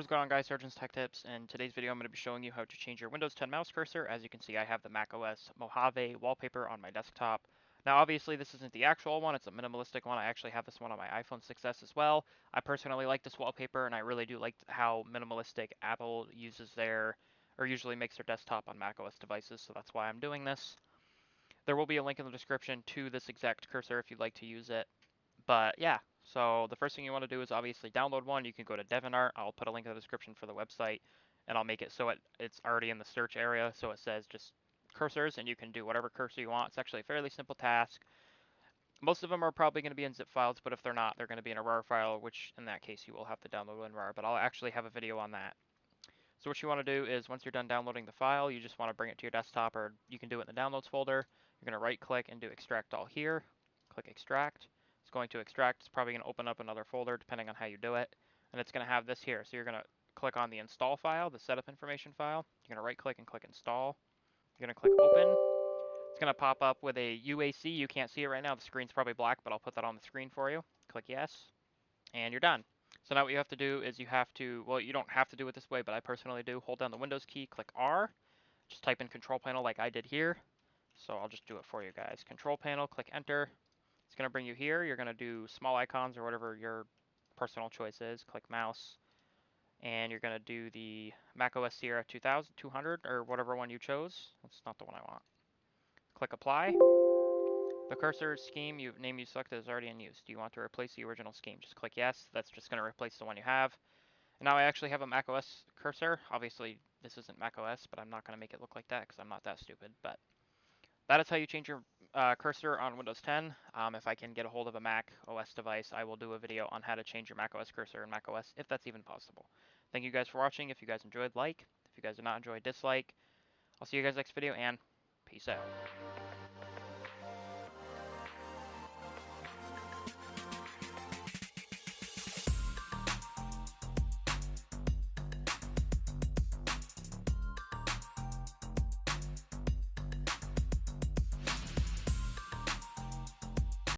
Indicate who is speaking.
Speaker 1: What's going on, guys? Surgeon's Tech Tips. In today's video, I'm going to be showing you how to change your Windows 10 mouse cursor. As you can see, I have the macOS Mojave wallpaper on my desktop. Now, obviously, this isn't the actual one. It's a minimalistic one. I actually have this one on my iPhone 6s as well. I personally like this wallpaper, and I really do like how minimalistic Apple uses their, or usually makes their desktop on macOS devices, so that's why I'm doing this. There will be a link in the description to this exact cursor if you'd like to use it. But yeah, so the first thing you want to do is obviously download one. You can go to DeviantArt. I'll put a link in the description for the website, and I'll make it so it's already in the search area. So it says just cursors, and you can do whatever cursor you want. It's actually a fairly simple task. Most of them are probably going to be in zip files, but if they're not, they're going to be in a RAR file, which in that case you will have to download in RAR, but I'll actually have a video on that. So what you want to do is once you're done downloading the file, you just want to bring it to your desktop, or you can do it in the downloads folder. You're going to right click and do extract all here. Click extract. It's going to extract. It's probably going to open up another folder depending on how you do it. And it's going to have this here. So you're going to click on the install file, the setup information file. You're going to right click and click install. You're going to click open. It's going to pop up with a UAC. You can't see it right now. The screen's probably black, but I'll put that on the screen for you. Click yes. And you're done. So now what you have to do is you have to, well, you don't have to do it this way, but I personally do. Hold down the Windows key, click R, just type in control panel like I did here. So I'll just do it for you guys. Control panel, click enter. It's going to bring you here. You're going to do small icons or whatever your personal choice is. Click mouse. And you're going to do the macOS Sierra 2200 or whatever one you chose. That's not the one I want. Click apply. The cursor scheme name you selected is already in use. Do you want to replace the original scheme? Just click yes. That's just going to replace the one you have. And now I actually have a macOS cursor. Obviously, this isn't macOS, but I'm not going to make it look like that because I'm not that stupid. But that is how you change your cursor on Windows 10. If I can get a hold of a Mac OS device, I will do a video on how to change your macOS cursor in macOS, if that's even possible. Thank you guys for watching. If you guys enjoyed, like. If you guys did not enjoy, dislike. I'll see you guys next video, and peace out.